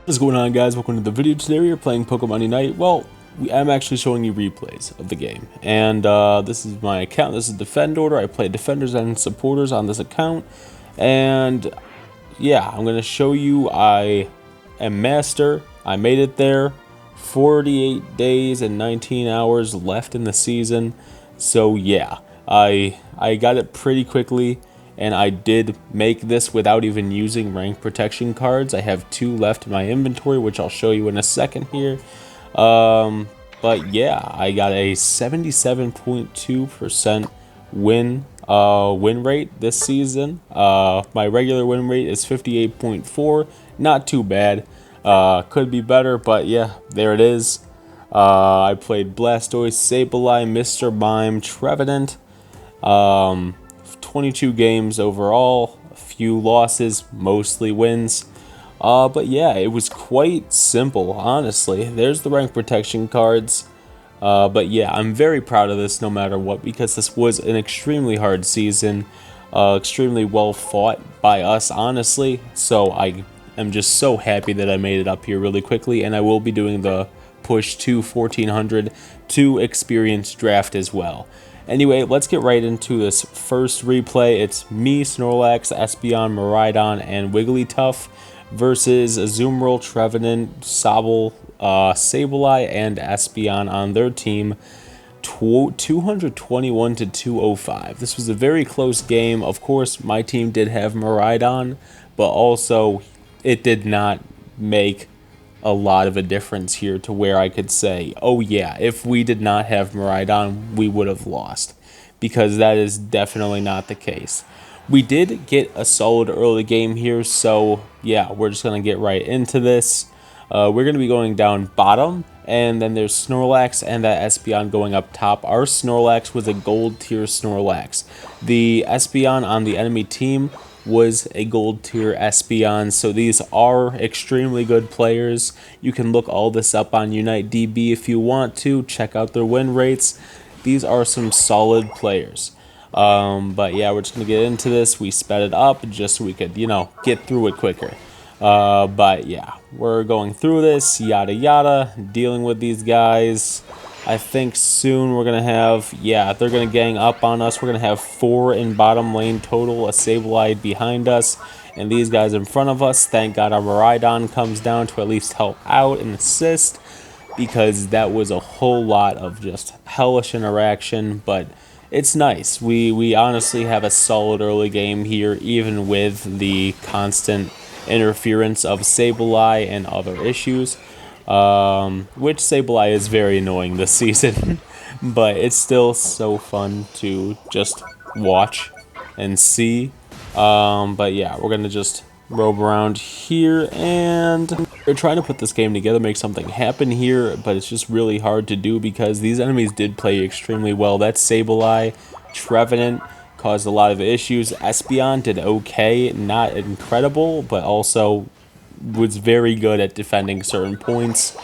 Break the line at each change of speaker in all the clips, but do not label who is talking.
What's going on, guys? Welcome to the video. Today we are playing Pokemon Unite. Well, I'm actually showing you replays of the game, and this is my account. This is Defend Order. I play defenders and supporters on this account, and yeah, I'm gonna show you. I am master. I made it there. 48 days and 19 hours left in the season, so yeah, I got it pretty quickly. And I did make this without even using rank protection cards. I have 2 left in my inventory, which I'll show you in a second here. But yeah, I got a 77.2% win rate this season. My regular win rate is 58.4. Not too bad. Could be better, but yeah, there it is. I played Blastoise, Sableye, Mr. Mime, Trevenant. 22 games overall, a few losses, mostly wins. But yeah, it was quite simple, honestly. There's the rank protection cards. But yeah, I'm very proud of this no matter what, because this was an extremely hard season, extremely well fought by us, honestly. So I am just so happy that I made it up here really quickly, and I will be doing the push to 1400 to experience draft as well. Anyway, let's get right into this first replay. It's me, Snorlax, Espeon, Miraidon, and Wigglytuff versus Azumarill, Trevenant, Sableye, and Espeon on their team. 221 to 205. This was a very close game. Of course, my team did have Miraidon, but also it did not make a lot of a difference here to where I could say, oh yeah, if we did not have Miraidon, we would have lost, because that is definitely not the case. We did get a solid early game here, so yeah, we're just going to get right into this. We're going to be going down bottom, and then there's Snorlax and that Espeon going up top. Our Snorlax was a gold tier Snorlax. The Espeon on the enemy team was a gold tier Espeon, so these are extremely good players. You can look all this up on Unite DB if you want to. Check out their win rates. These are some solid players. But yeah, we're just gonna get into this. We sped it up just so we could, get through it quicker. But yeah, we're going through this, yada yada, dealing with these guys. I think soon we're going to have, yeah, they're going to gang up on us. We're going to have 4 in bottom lane total, a Sableye behind us, and these guys in front of us. Thank God our Miraidon comes down to at least help out and assist, because that was a whole lot of just hellish interaction, but it's nice. We honestly have a solid early game here, even with the constant interference of Sableye and other issues. Which Sableye is very annoying this season, but it's still so fun to just watch and see. But yeah, we're gonna just roam around here, and we're trying to put this game together, make something happen here, but it's just really hard to do because these enemies did play extremely well. That Sableye, Trevenant caused a lot of issues. Espeon did okay, not incredible, but also was very good at defending certain points.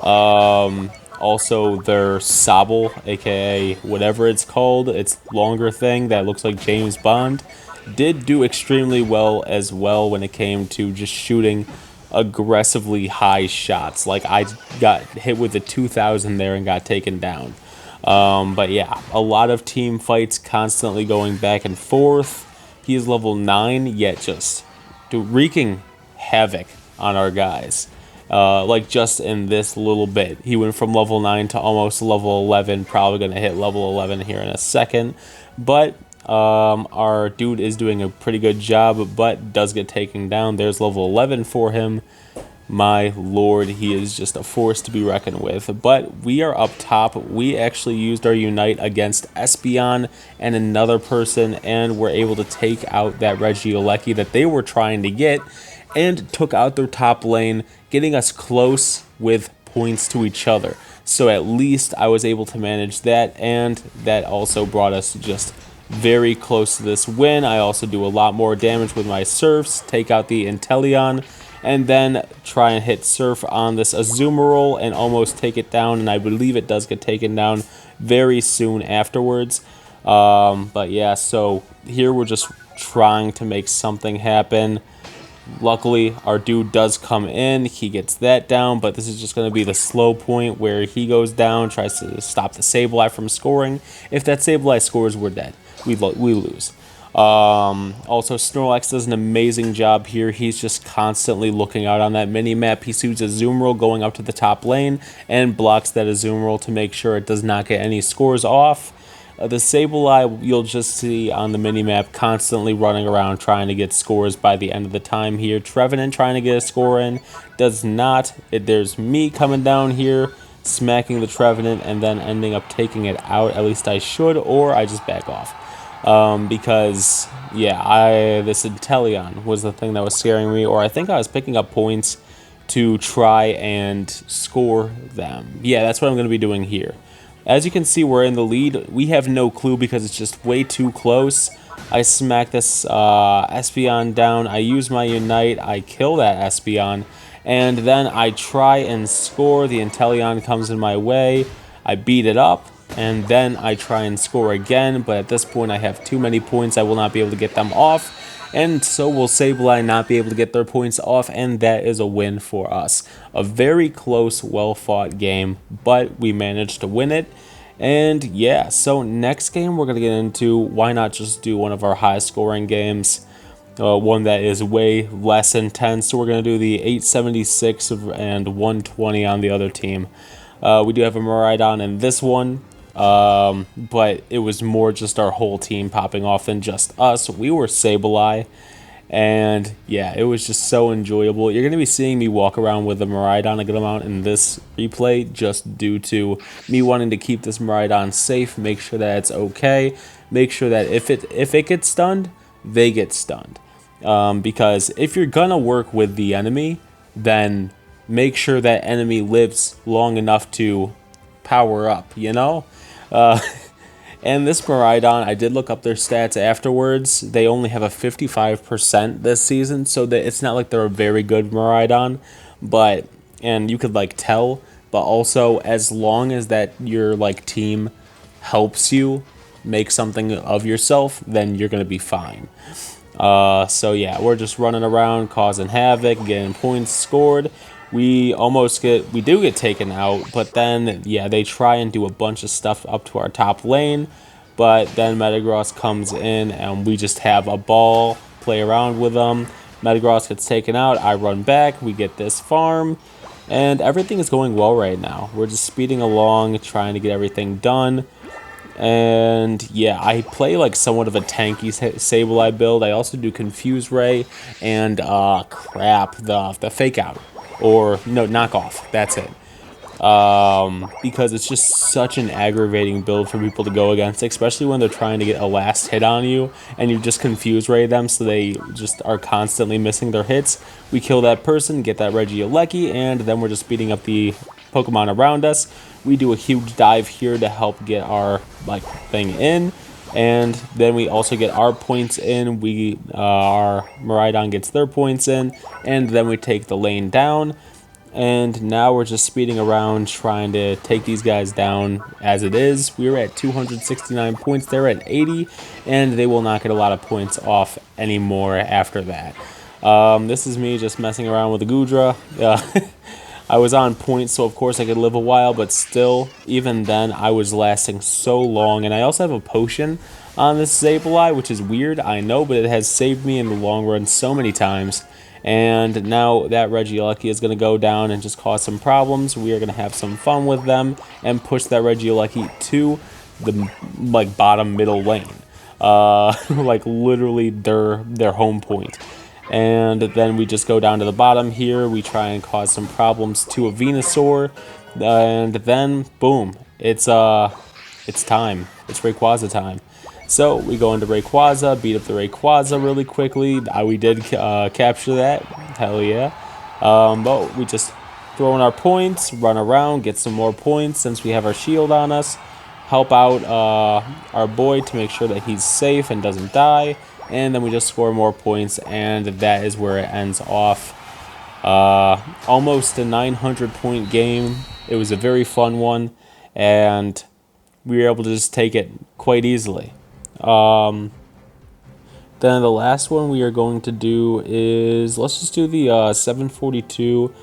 Also, their Sobble, aka whatever it's called, its longer thing that looks like James Bond, did do extremely well as well when it came to just shooting aggressively high shots. Like, I got hit with a 2000 there and got taken down. But yeah, a lot of team fights constantly going back and forth. He is level 9, yet just wreaking havoc on our guys. Like, just in this little bit, he went from level 9 to almost level 11. Probably gonna hit level 11 here in a second, but our dude is doing a pretty good job, but does get taken down. There's level 11 for him. My lord, he is just a force to be reckoned with. But we are up top. We actually used our Unite against Espeon and another person, and were able to take out that Regieleki that they were trying to get, and took out their top lane, getting us close with points to each other. So at least I was able to manage that, and that also brought us just very close to this win. I also do a lot more damage with my Surfs, take out the Inteleon, and then try and hit Surf on this Azumarill and almost take it down, and I believe it does get taken down very soon afterwards. But yeah, so here we're just trying to make something happen. Luckily, our dude does come in. He gets that down, but this is just going to be the slow point where he goes down, tries to stop the Sableye from scoring. If that Sableye scores, we're dead. We lose. Also, Snorlax does an amazing job here. He's just constantly looking out on that mini-map. He shoots a Azumarill going up to the top lane and blocks that Azumarill to make sure it does not get any scores off. The Sableye, you'll just see on the minimap constantly running around trying to get scores by the end of the time here. Trevenant trying to get a score in, does not. There's me coming down here, smacking the Trevenant, and then ending up taking it out. At least I should, or I just back off. Because, yeah, this Inteleon was the thing that was scaring me, or I think I was picking up points to try and score them. Yeah, that's what I'm going to be doing here. As you can see, we're in the lead. We have no clue because it's just way too close. I smack this Espeon down. I use my Unite. I kill that Espeon. And then I try and score. The Inteleon comes in my way. I beat it up. And then I try and score again. But at this point, I have too many points. I will not be able to get them off. And so will Sableye not be able to get their points off, and that is a win for us. A very close, well-fought game, but we managed to win it. And yeah, so next game we're going to get into, why not just do one of our high-scoring games, one that is way less intense. So we're going to do the 876 and 120 on the other team. We do have a Miraidon in this one. But it was more just our whole team popping off than just us. We were Sableye, and yeah, it was just so enjoyable. You're going to be seeing me walk around with a Miraidon a good amount in this replay, just due to me wanting to keep this Miraidon safe, make sure that it's okay, make sure that if it gets stunned, they get stunned. Because if you're gonna work with the enemy, then make sure that enemy lives long enough to power up, you know? And this Miraidon, I did look up their stats afterwards. They only have a 55% this season, so that it's not like they're a very good Miraidon, but, and you could like tell, but also as long as that your like team helps you make something of yourself, then you're gonna be fine. So yeah, we're just running around, causing havoc, getting points scored. We do get taken out, but then, yeah, they try and do a bunch of stuff up to our top lane, but then Metagross comes in, and we just have a ball, play around with them. Metagross gets taken out, I run back, we get this farm, and everything is going well right now. We're just speeding along, trying to get everything done, and yeah, I play like somewhat of a tanky Sableye build. I also do Confuse Ray, and the Fake Out. Or, no, knockoff. That's it. Because it's just such an aggravating build for people to go against, especially when they're trying to get a last hit on you, and you just Confuse Ray them so they just are constantly missing their hits. We kill that person, get that Regieleki, and then we're just beating up the Pokemon around us. We do a huge dive here to help get our, like, thing in. And then we also get our points in, our Miraidon gets their points in, and then we take the lane down, and now we're just speeding around trying to take these guys down as it is. We were at 269 points, they're at 80, and they will not get a lot of points off anymore after that. This is me just messing around with the Goodra. I was on point, so of course I could live a while, but still, even then, I was lasting so long. And I also have a potion on this Sableye, which is weird, I know, but it has saved me in the long run so many times. And now that Regieleki is going to go down and just cause some problems. We are going to have some fun with them and push that Regieleki to the like bottom middle lane. Like literally their home point. And then we just go down to the bottom here. We try and cause some problems to a Venusaur. And then, boom, it's time. It's Rayquaza time. So we go into Rayquaza, beat up the Rayquaza really quickly. We did capture that. Hell yeah. But we just throw in our points, run around, get some more points since we have our shield on us. Help out our boy to make sure that he's safe and doesn't die. And then we just score more points, and that is where it ends off. Almost a 900-point game. It was a very fun one, and we were able to just take it quite easily. Then the last one we are going to do is, let's just do the 742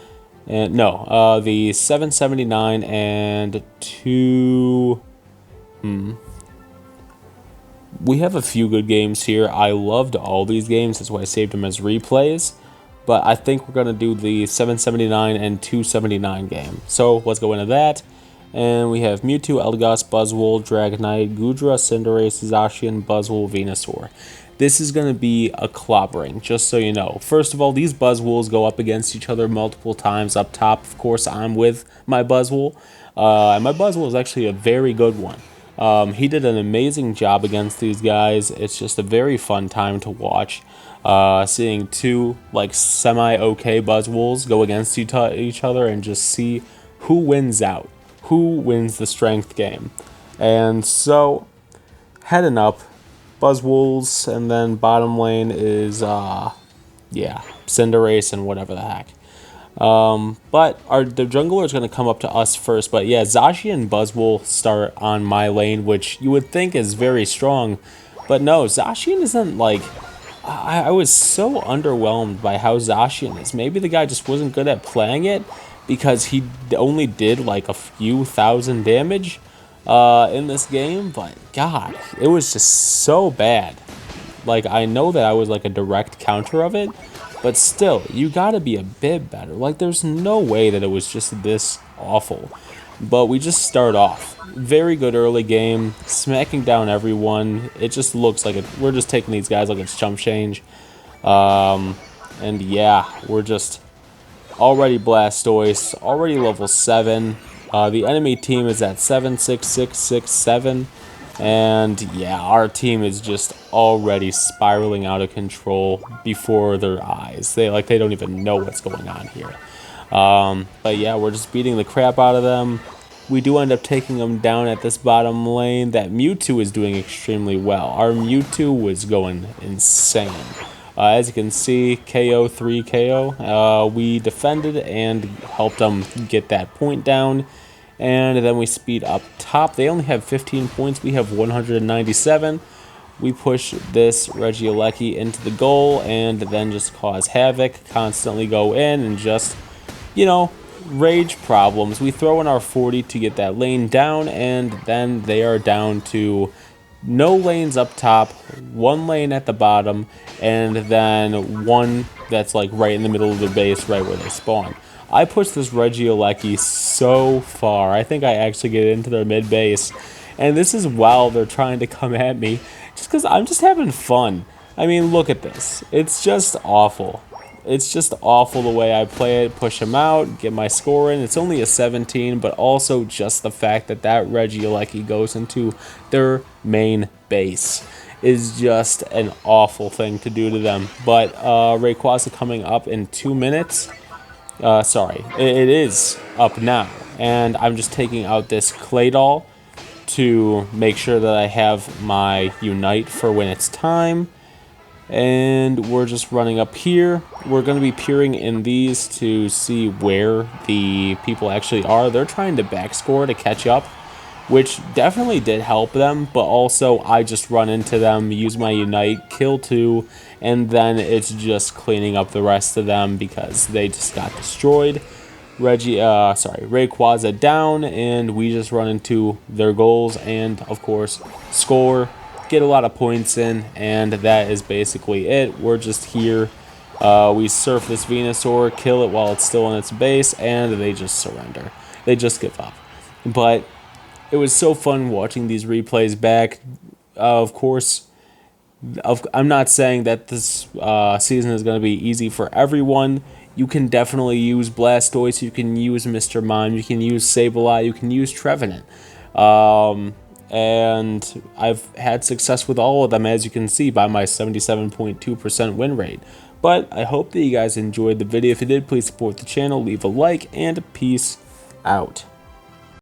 and no, the 779 and 2. We have a few good games here. I loved all these games. That's why I saved them as replays. But I think we're going to do the 779 and 279 game. So let's go into that. And we have Mewtwo, Eldegoss, Buzzwole, Dragonite, Goodra, Cinderace, Zacian, Buzzwole, Venusaur. This is going to be a clobbering, just so you know. First of all, these Buzzwoles go up against each other multiple times up top. Of course, I'm with my Buzzwole. And my Buzzwole is actually a very good one. He did an amazing job against these guys. It's just a very fun time to watch. Seeing two like semi-okay Buzzwoles go against each other and just see who wins out, who wins the strength game. And so, heading up, Buzzwoles, and then bottom lane is, Cinderace and whatever the heck. But the jungler is going to come up to us first. But yeah, Zacian and Buzzwole start on my lane, which you would think is very strong. But no, Zacian isn't like... I was so underwhelmed by how Zacian is. Maybe the guy just wasn't good at playing it because he only did like a few thousand damage in this game. But God, it was just so bad. Like, I know that I was like a direct counter of it, but still, you gotta be a bit better. Like, there's no way that it was just this awful. But we just start off. Very good early game, smacking down everyone. It just looks like we're just taking these guys like it's chump change. And yeah, we're just already Blastoise, already level 7. The enemy team is at 7, 6, 6, 6, 7. And yeah, our team is just already spiraling out of control before their eyes. They don't even know what's going on here. But yeah, we're just beating the crap out of them. We do end up taking them down at this bottom lane. That Mewtwo is doing extremely well. Our Mewtwo was going insane. As you can see, KO, 3 KO. We defended and helped them get that point down. And then we speed up top. They only have 15 points. We have 197. We push this Regieleki into the goal and then just cause havoc. Constantly go in and just, you know, rage problems. We throw in our 40 to get that lane down, and then they are down to no lanes up top, one lane at the bottom, and then one that's like right in the middle of the base, right where they spawn. I pushed this Regieleki so far. I think I actually get into their mid base, and this is while they're trying to come at me, just because I'm just having fun. I mean, look at this. It's just awful. It's just awful the way I play it. Push him out, get my score in. It's only a 17, but also just the fact that Regieleki goes into their main base is just an awful thing to do to them. But Rayquaza coming up in 2 minutes. Sorry, it is up now. And I'm just taking out this Claydol to make sure that I have my Unite for when it's time. And we're just running up here. We're going to be peering in these to see where the people actually are. They're trying to backscore to catch up, which definitely did help them, but also I just run into them, use my Unite, kill 2, and then it's just cleaning up the rest of them because they just got destroyed. Rayquaza down, and we just run into their goals and, of course, score. Get a lot of points in, and that is basically it. We're just here. We surf this Venusaur, kill it while it's still in its base, and they just surrender. They just give up. But it was so fun watching these replays back. Of course, I'm not saying that this season is going to be easy for everyone. You can definitely use Blastoise, you can use Mr. Mime, you can use Sableye, you can use Trevenant. And I've had success with all of them, as you can see by my 77.2% win rate. But I hope that you guys enjoyed the video. If you did, please support the channel, leave a like, and peace out.